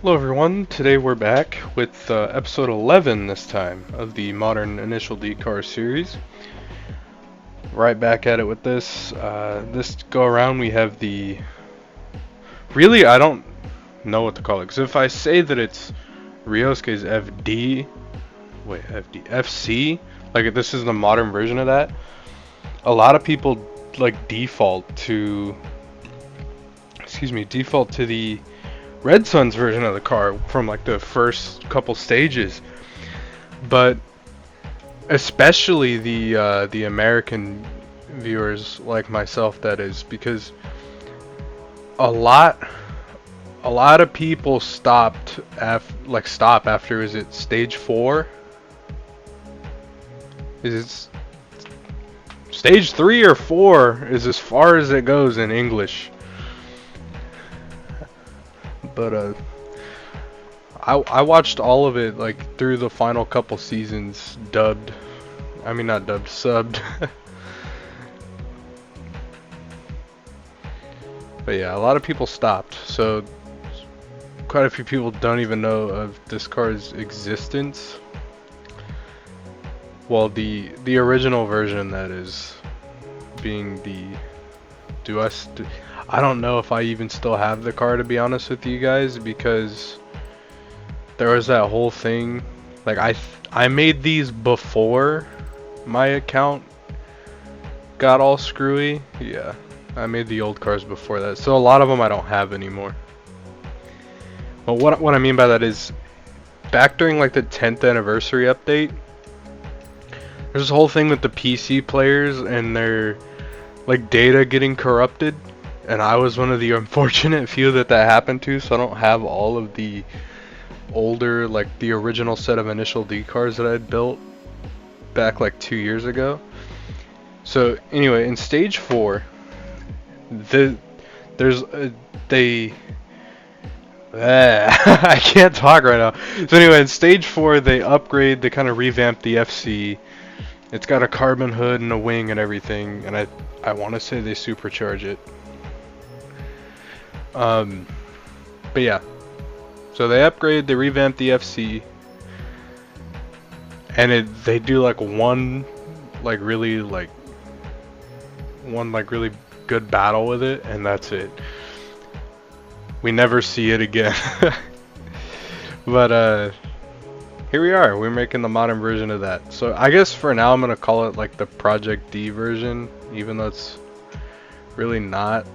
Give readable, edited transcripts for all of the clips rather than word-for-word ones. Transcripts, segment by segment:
Hello everyone, today we're back with episode 11 this time of the Modern Initial D Car series. Right back at it with this. This go around we have the... Really, I don't know what to call it, because if I say that it's Ryosuke's FC, like this is the modern version of that, a lot of people like default to the Red Sun's version of the car from like the first couple stages, but especially the American viewers like myself, that is, because a lot of people stop after, is it stage 4? Is it stage 3 or 4 is as far as it goes in English. But I watched all of it like through the final couple seasons dubbed. I mean, not dubbed, subbed. But yeah, a lot of people stopped, so quite a few people don't even know of this car's existence. Well, the original version, that is, being the... I don't know if I even still have the car, to be honest with you guys, because there was that whole thing. Like, I made these before my account got all screwy. Yeah, I made the old cars before that, so a lot of them I don't have anymore. But what I mean by that is, back during like the 10th anniversary update, there's this whole thing with the PC players and their like data getting corrupted, and I was one of the unfortunate few that happened to, so I don't have all of the older, like the original set of Initial D cars that I'd built back like 2 years ago. So anyway, in stage 4, I can't talk right now. So anyway, in stage 4 they kind of revamp the FC. It's got a carbon hood and a wing and everything, and I want to say they supercharge it. But yeah, so they revamp the FC, and they do like one really good battle with it, and that's it. We never see it again. But here we are. We're making the modern version of that. So I guess for now I'm gonna call it like the Project D version, even though it's really not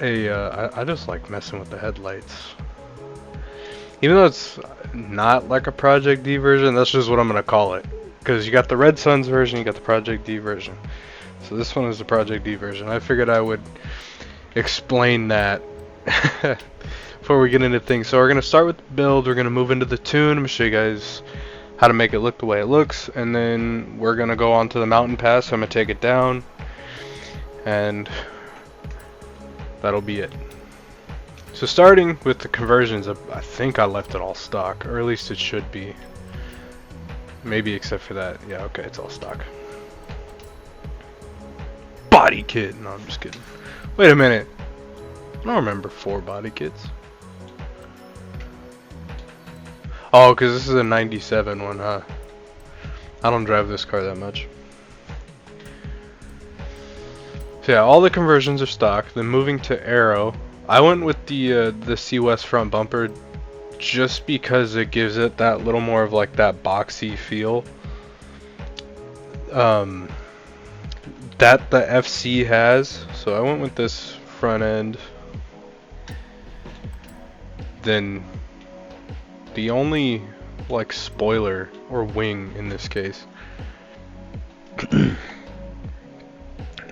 a. I just like messing with the headlights. Even though it's not like a Project D version, that's just what I'm gonna call it. Because you got the Red Sun's version, you got the Project D version. So this one is the Project D version. I figured I would explain that before we get into things. So we're going to start with the build, we're going to move into the tune, I'm going to show you guys how to make it look the way it looks, and then we're going to go on to the mountain pass. So I'm going to take it down, and that'll be it. So starting with the conversions, I think I left it all stock, or at least it should be. Maybe except for that. Yeah, okay, it's all stock. Body kit. No, I'm just kidding. Wait a minute. I don't remember 4 body kits. Oh, because this is a 97 one, huh? I don't drive this car that much. So yeah, all the conversions are stock. Then moving to aero, I went with the C West front bumper just because it gives it that little more of like that boxy feel. That the FC has. So I went with this front end. Then the only like spoiler or wing in this case.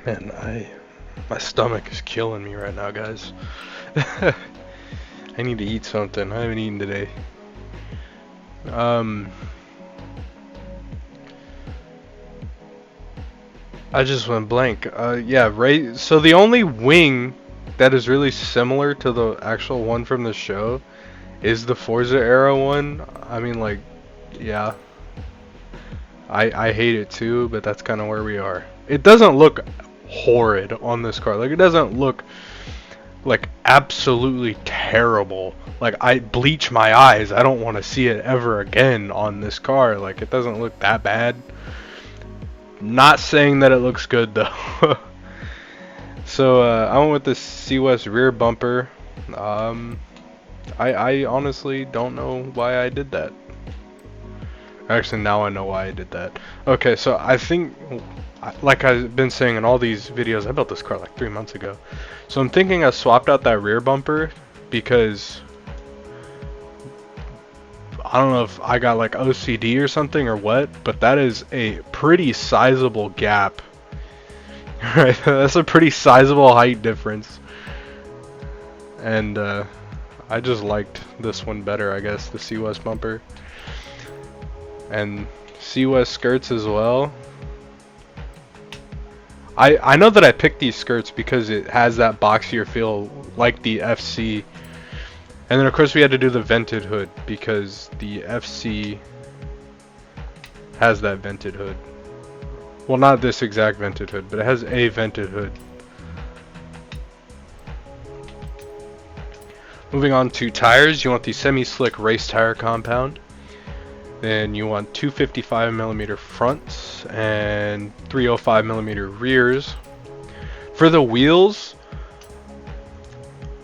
Man, my stomach is killing me right now, guys. I need to eat something. I haven't eaten today. I just went blank. Yeah, right. So the only wing that is really similar to the actual one from the show is the Forza era one. I mean, like, yeah. I hate it too, but that's kind of where we are. It doesn't look horrid on this car. Like, it doesn't look like absolutely terrible. Like I bleach my eyes. I don't want to see it ever again on this car. Like it doesn't look that bad. Not saying that it looks good though. So I went with the C-West rear bumper. I honestly don't know why I did that. Actually, now I know why I did that. Okay, so I think, like I've been saying in all these videos, I built this car like 3 months ago. So I'm thinking I swapped out that rear bumper because I don't know if I got like OCD or something or what, but that is a pretty sizable gap. Right, that's a pretty sizable height difference. And I just liked this one better, I guess, the C-West bumper. And C-West skirts as well. I know that I picked these skirts because it has that boxier feel like the FC. And then of course we had to do the vented hood because the FC has that vented hood. Well, not this exact vented hood, but it has a vented hood. Moving on to tires, you want the semi-slick race tire compound. Then you want 255mm fronts and 305mm rears. For the wheels,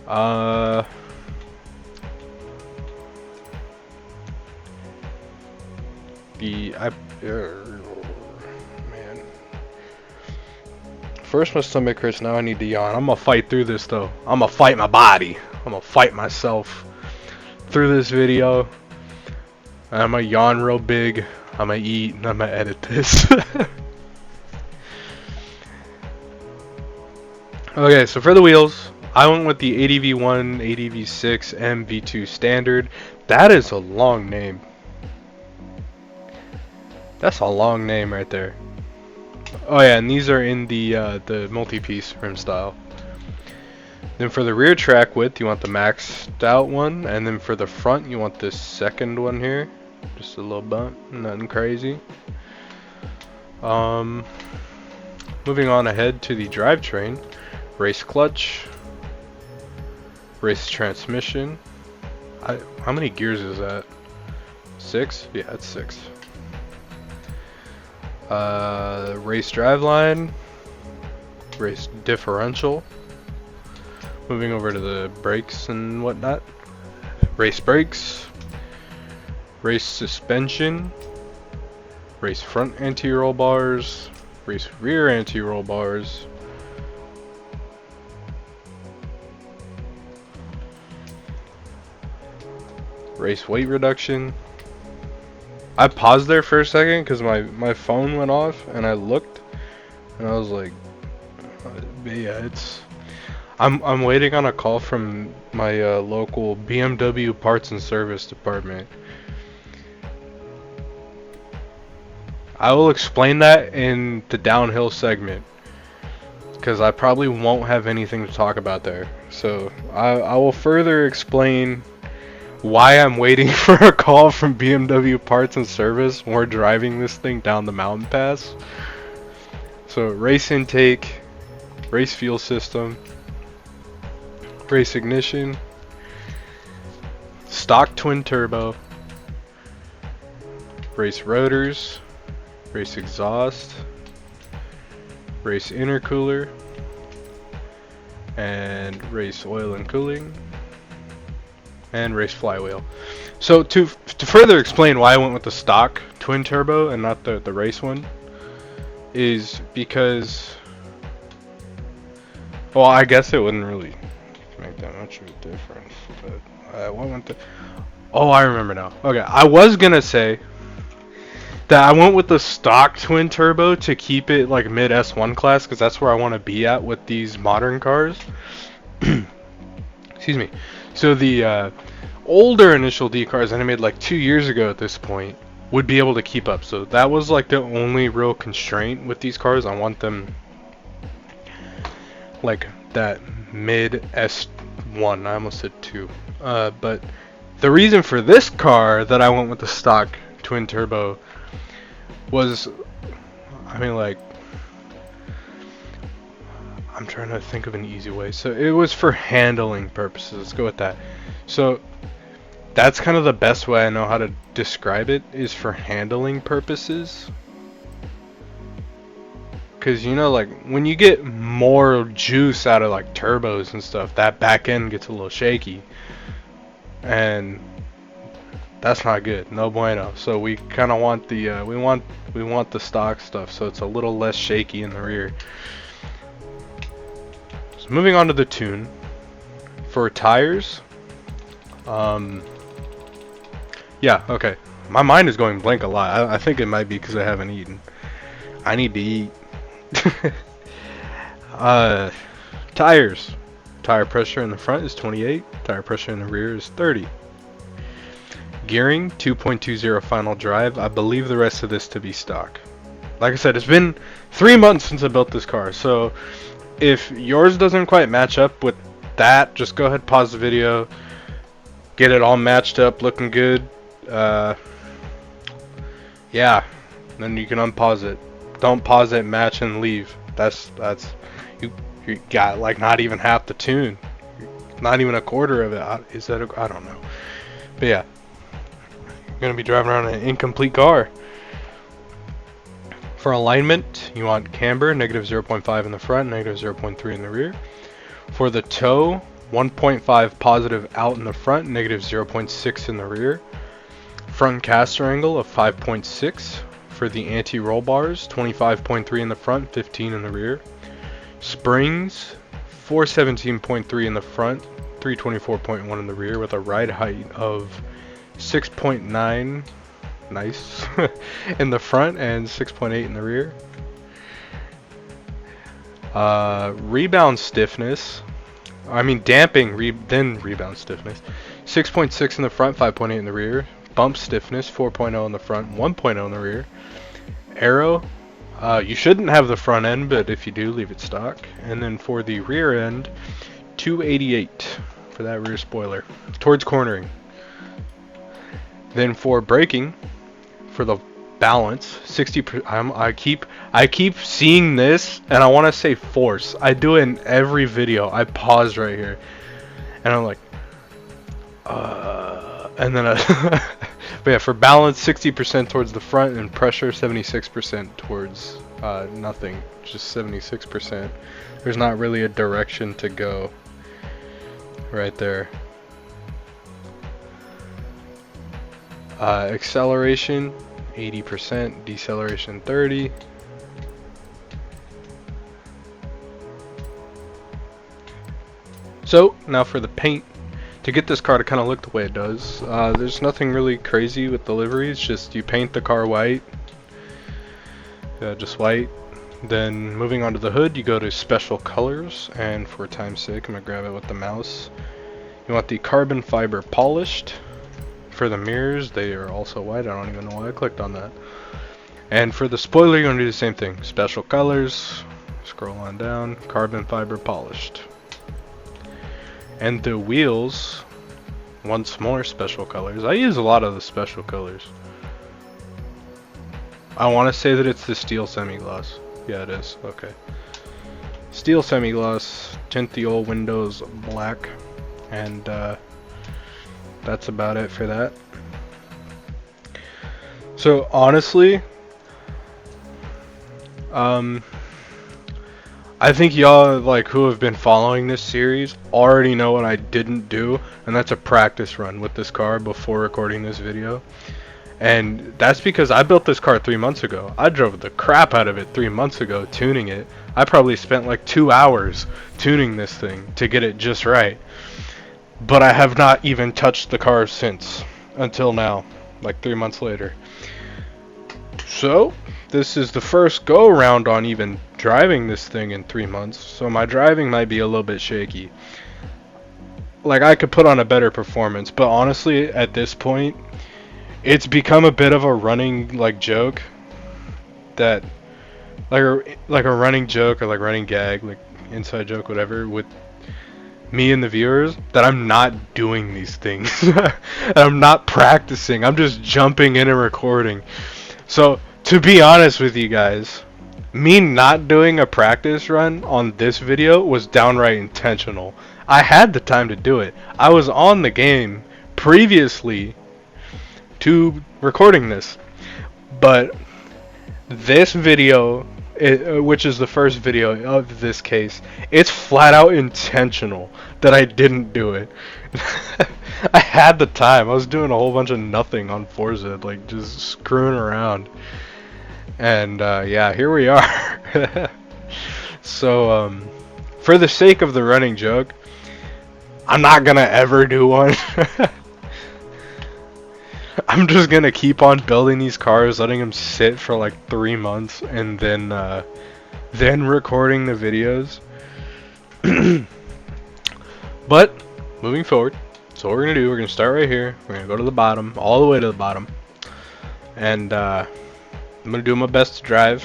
man. First my stomach hurts, now I need to yawn. I'm gonna fight through this though. I'm gonna fight my body. I'm gonna fight myself through this video. I'm gonna yawn real big. I'm gonna eat and I'm gonna edit this. Okay, so for the wheels, I went with the ADV1, ADV6, MV2 standard. That is a long name. That's a long name right there. Oh yeah, and these are in the multi-piece rim style. Then for the rear track width, you want the maxed out one, and then for the front, you want this second one here. Just a little bump, nothing crazy. Moving on ahead to the drivetrain, race clutch, race transmission. How many gears is that? 6? Yeah, it's 6. Race driveline, race differential. Moving over to the brakes and whatnot. Race brakes, race suspension, race front anti-roll bars, race rear anti-roll bars, race weight reduction. I paused there for a second because my phone went off and I looked and I was like, yeah, I'm waiting on a call from my local BMW parts and service department. I will explain that in the downhill segment because I probably won't have anything to talk about there. So I will further explain why I'm waiting for a call from BMW parts and service when we're driving this thing down the mountain pass. So race intake, race fuel system, race ignition, stock twin turbo, race rotors, race exhaust, race intercooler, and race oil and cooling, and race flywheel. So to further explain why I went with the stock twin turbo and not the race one is because, well, I guess it wouldn't really make that much of a difference, but what went the, oh, I remember now. Okay, I was gonna say that I went with the stock twin turbo to keep it like mid S1 class because that's where I want to be at with these modern cars. Excuse me. So the older initial D cars that I made like 2 years ago at this point would be able to keep up. So that was like the only real constraint with these cars. I want them like that mid S1. I almost said 2. But the reason for this car that I went with the stock twin turbo was, I mean, like, I'm trying to think of an easy way. So it was for handling purposes. Let's go with that. So that's kind of the best way I know how to describe it, is for handling purposes. Because, you know, like, when you get more juice out of, like, turbos and stuff, that back end gets a little shaky. And that's not good. No bueno. So we kind of want the, we want the stock stuff, so it's a little less shaky in the rear. So moving on to the tune. For tires, yeah, okay. My mind is going blank a lot. I think it might be because I haven't eaten. I need to eat. Tires. Tire pressure in the front is 28. Tire pressure in the rear is 30. Gearing, 2.20 final drive. I believe the rest of this to be stock. Like I said, it's been 3 months since I built this car, so if yours doesn't quite match up with that, just go ahead, pause the video, get it all matched up, looking good. Yeah, then you can unpause it. Don't pause it, match, and leave. That's you got like not even half the tune, not even a quarter of it. Is that I don't know, but yeah, you're gonna be driving around an incomplete car. For alignment, you want camber, negative 0.5 in the front, negative 0.3 in the rear. For the toe, 1.5 positive out in the front, negative 0.6 in the rear. Front caster angle of 5.6. For the anti-roll bars, 25.3 in the front, 15 in the rear. Springs, 417.3 in the front, 324.1 in the rear, with a ride height of 6.9. Nice. in the front and 6.8 in the rear. Rebound stiffness, then rebound stiffness, 6.6 in the front, 5.8 in the rear. Bump stiffness, 4.0 in the front, 1.0 in the rear. Aero, you shouldn't have the front end, but if you do, leave it stock. And then for the rear end, 288 for that rear spoiler towards cornering. Then for braking, for the balance, 60%. I keep seeing this and I want to say force. I do it in every video. I pause right here and I'm like, and then but yeah, for balance, 60% towards the front, and pressure 76% towards nothing, just 76%. There's not really a direction to go right there. Acceleration 80%, deceleration 30. So now for the paint. To get this car to kind of look the way it does, there's nothing really crazy with the livery. It's just you paint the car white, just white. Then moving on to the hood, you go to special colors, and for time's sake, I'm gonna grab it with the mouse. You want the carbon fiber polished. For the mirrors, they are also white. I don't even know why I clicked on that. And for the spoiler, you're gonna do the same thing. Special colors, scroll on down, carbon fiber polished. And the wheels, once more, special colors. I use a lot of the special colors. I want to say that it's the steel semi-gloss. Yeah, it is. Okay. Steel semi-gloss, tint the old windows black, and that's about it for that. So honestly, I think y'all like who have been following this series already know what I didn't do, and that's a practice run with this car before recording this video. And that's because I built this car 3 months ago. I drove the crap out of it 3 months ago, tuning it. I probably spent like 2 hours tuning this thing to get it just right. But I have not even touched the car since, until now, like 3 months later. So, this is the first go around on even driving this thing in 3 months, so my driving might be a little bit shaky. Like, I could put on a better performance, but honestly, at this point, it's become a bit of a running, like, joke that, like a running joke or like running gag, like inside joke, whatever, with me and the viewers, that I'm not doing these things. I'm not practicing. I'm just jumping in and recording. So, to be honest with you guys, Me not doing a practice run on this video was downright intentional. I had the time to do it. I was on the game previously to recording this, but this video, which is the first video of this case, it's flat out intentional that I didn't do it. I had the time. I was doing a whole bunch of nothing on Forza, like just screwing around. And yeah, here we are. So, for the sake of the running joke, I'm not gonna ever do one. I'm just gonna keep on building these cars, letting them sit for like 3 months, and then recording the videos. But moving forward, so what we're gonna do, we're gonna start right here. We're gonna go to the bottom, all the way to the bottom, and I'm gonna do my best to drive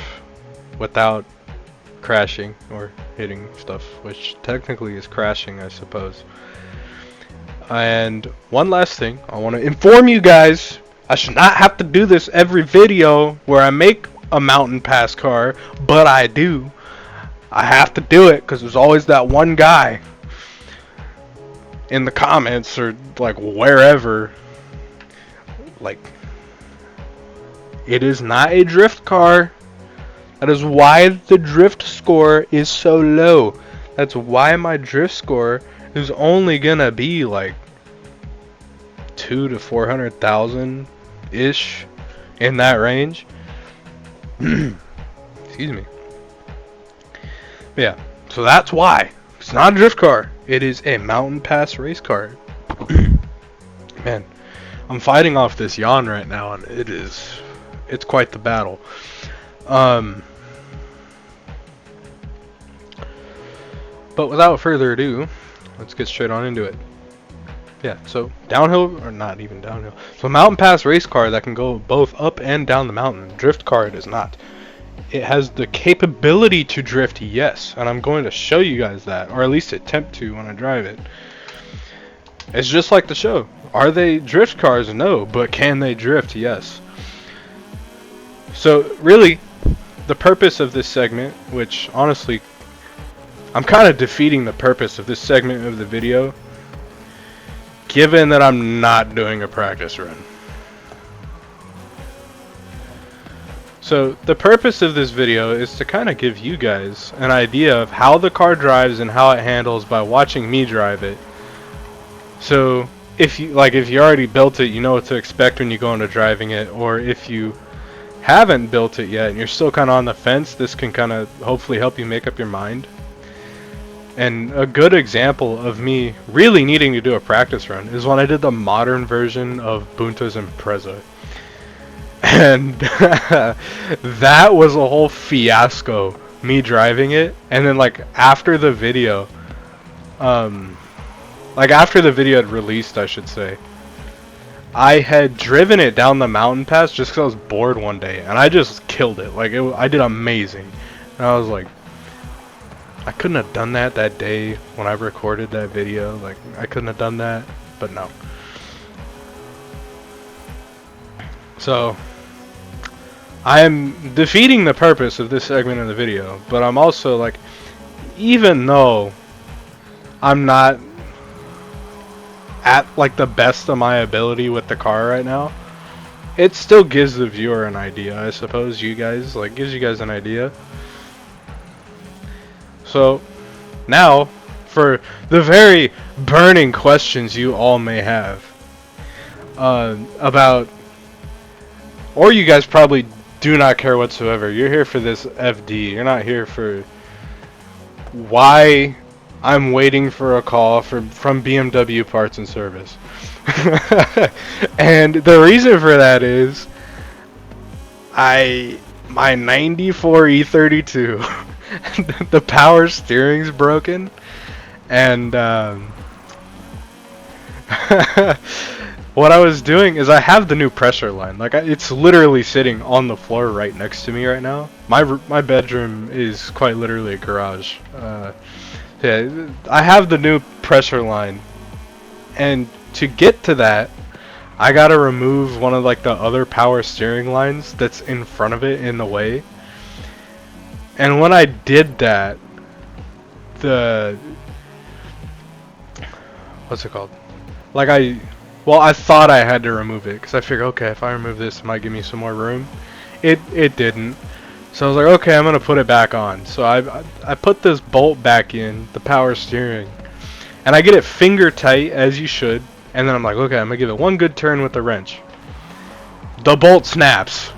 without crashing or hitting stuff, which technically is crashing, I suppose. And one last thing, I want to inform you guys, I should not have to do this every video where I make a mountain pass car, but I do. I have to do it because there's always that one guy in the comments or like wherever, like, it is not a drift car. That is why the drift score is so low. That's why my drift score is only gonna be like 200,000 to 400,000 ish, in that range. Excuse me. Yeah, so that's why it's not a drift car. It is a mountain pass race car. Man, I'm fighting off this yawn right now, and it's quite the battle. But without further ado, let's get straight on into it. Yeah, so downhill, or not even downhill. So mountain pass race car that can go both up and down the mountain. Drift car it is not. It has the capability to drift, yes, and I'm going to show you guys that, or at least attempt to when I drive it. It's just like the show. Are they drift cars? No, but can they drift? Yes. So really, the purpose of this segment, which honestly, I'm kind of defeating the purpose of this segment of the video, given that I'm not doing a practice run. So the purpose of this video is to kind of give you guys an idea of how the car drives and how it handles by watching me drive it. So if you already built it, you know what to expect when you go into driving it, or if you haven't built it yet and you're still kind of on the fence, this can kind of hopefully help you make up your mind. And a good example of me really needing to do a practice run is when I did the modern version of Bunta's Impreza. And that was a whole fiasco, me driving it. And then like after the video, after the video had released, I should say, I had driven it down the mountain pass just because I was bored one day, and I just killed it. Like I did amazing. And I was like, I couldn't have done that day when I recorded that video. Like, I couldn't have done that, but no. So, I am defeating the purpose of this segment of the video, but I'm also like, even though I'm not at like the best of my ability with the car right now, it still gives the viewer an idea, I suppose. You guys, like, gives you guys an idea. So, now, for the very burning questions you all may have about, or you guys probably do not care whatsoever. You're here for this FD. You're not here for why I'm waiting for a call from BMW Parts and Service. And the reason for that is my 94 E32 the power steering's broken, and what I was doing is I have the new pressure line. Like, it's literally sitting on the floor right next to me right now. My bedroom is quite literally a garage. Yeah, I have the new pressure line, and to get to that, I gotta remove one of like the other power steering lines that's in front of it in the way. And when I did that, the what's it called? Like I thought I had to remove it because I figured, okay, if I remove this, it might give me some more room. It didn't. So I was like, okay, I'm gonna put it back on. So I put this bolt back in the power steering, and I get it finger tight as you should. And then I'm like, okay, I'm gonna give it one good turn with the wrench. The bolt snaps.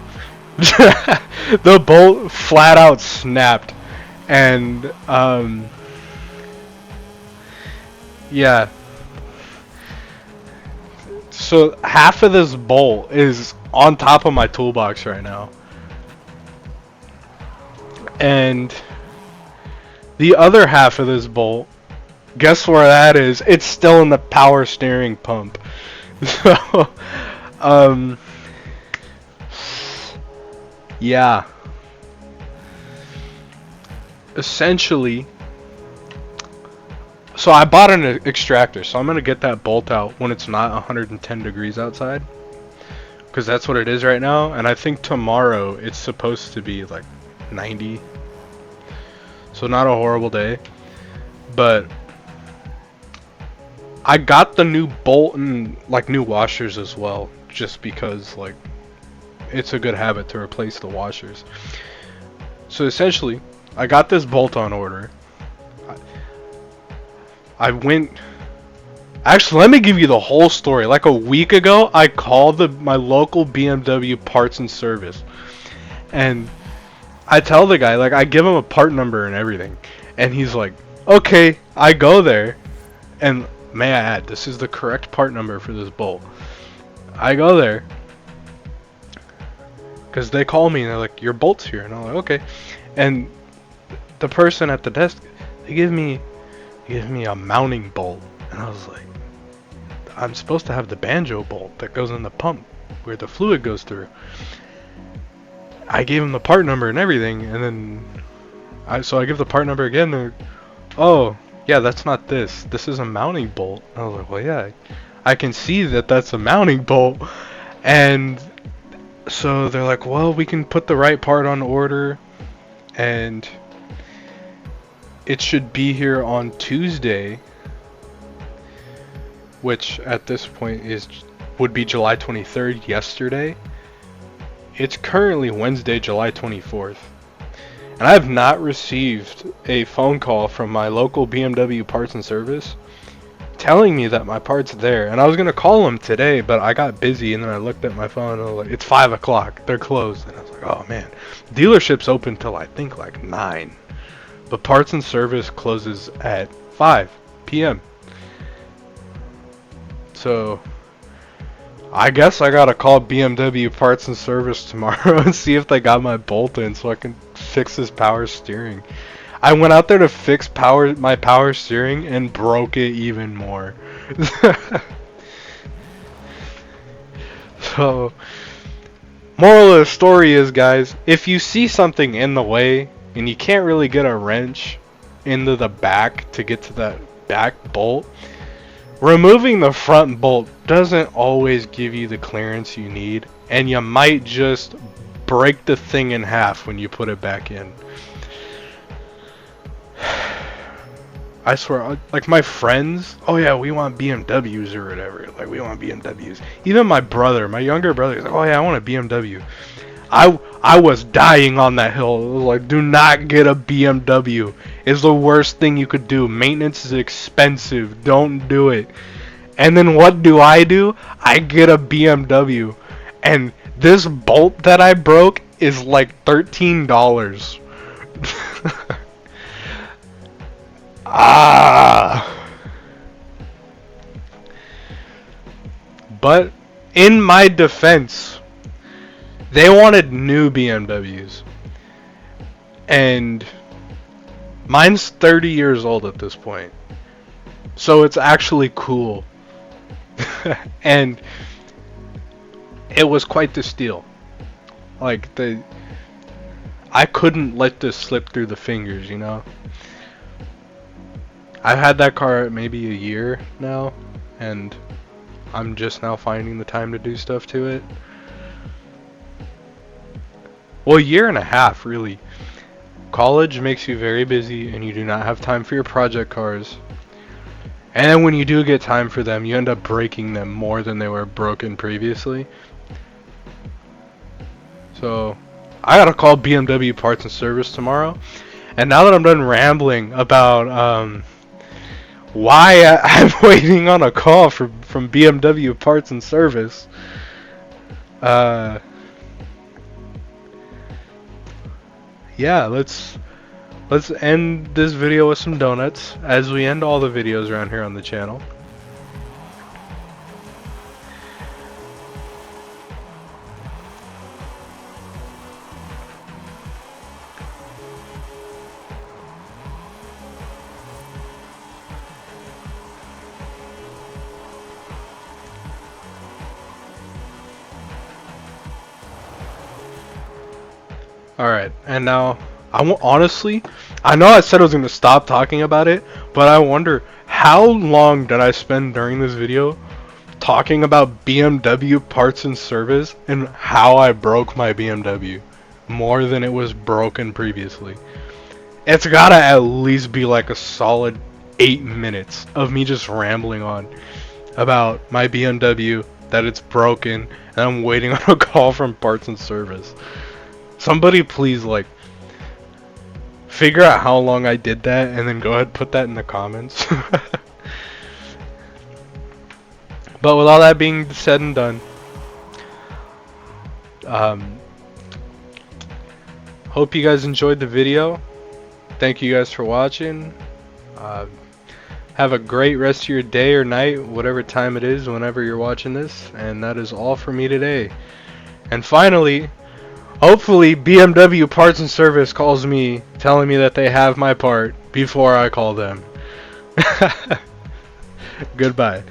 The bolt flat out snapped, and yeah. So half of this bolt is on top of my toolbox right now. And the other half of this bolt, guess where that is? It's still in the power steering pump. So, yeah. Essentially, so I bought an extractor, so I'm going to get that bolt out when it's not 110 degrees outside. Because that's what it is right now, and I think tomorrow it's supposed to be like 90. So not a horrible day. But I got the new bolt and like new washers as well, just because like it's a good habit to replace the washers. So essentially, I got this bolt on order. I went. Actually, let me give you the whole story. Like a week ago, I called my local BMW parts and service, and I tell the guy, like, I give him a part number and everything, and he's like, okay. I go there, and may I add, this is the correct part number for this bolt. I go there, because they call me and they're like, your bolt's here, and I'm like, okay. And the person at the desk, they give me a mounting bolt, and I was like, I'm supposed to have the banjo bolt that goes in the pump where the fluid goes through. I gave him the part number and everything, and then so I give the part number again. And oh, yeah, that's not this. This is a mounting bolt. I was like, well, yeah, I can see that that's a mounting bolt. And so they're like, well, we can put the right part on order, and it should be here on Tuesday, which at this point would be July 23rd, yesterday. It's currently Wednesday, July 24th. And I have not received a phone call from my local BMW parts and service telling me that my part's there. And I was going to call them today, but I got busy, and then I looked at my phone and I was like, it's 5 o'clock. They're closed. And I was like, oh man. Dealership's open till I think like 9. But parts and service closes at 5 p.m. So I guess I gotta call BMW parts and service tomorrow and see if they got my bolt in so I can fix this power steering. I went out there to fix my power steering and broke it even more. So, moral of the story is, guys, if you see something in the way and you can't really get a wrench into the back to get to that back bolt, removing the front bolt doesn't always give you the clearance you need, and you might just break the thing in half when you put it back in. I swear, like my friends, oh yeah, we want BMWs or whatever. Like, we want BMWs. Even my brother, my younger brother, is like, oh yeah, I want a BMW. I was dying on that hill. It was like, do not get a BMW. It's the worst thing you could do. Maintenance is expensive. Don't do it. And then what do? I get a BMW. And this bolt that I broke is like $13. But in my defense, they wanted new BMWs. And mine's 30 years old at this point. So it's actually cool. And it was quite the steal. Like, I couldn't let this slip through the fingers, you know? I've had that car maybe a year now, and I'm just now finding the time to do stuff to it. Well, a year and a half, really. College makes you very busy and you do not have time for your project cars. And then when you do get time for them, you end up breaking them more than they were broken previously. So, I gotta call BMW Parts and Service tomorrow. And now that I'm done rambling about why I'm waiting on a call from BMW Parts and Service, yeah, let's end this video with some donuts, as we end all the videos around here on the channel. Alright, and now, honestly, I know I said I was going to stop talking about it, but I wonder, how long did I spend during this video talking about BMW Parts and Service and how I broke my BMW more than it was broken previously? It's gotta at least be like a solid 8 minutes of me just rambling on about my BMW, that it's broken, and I'm waiting on a call from Parts and Service. Somebody please, like, figure out how long I did that and then go ahead and put that in the comments. But with all that being said and done, hope you guys enjoyed the video. Thank you guys for watching. Have a great rest of your day or night, whatever time it is, whenever you're watching this. And that is all for me today. And finally, hopefully BMW Parts and Service calls me telling me that they have my part before I call them. Goodbye.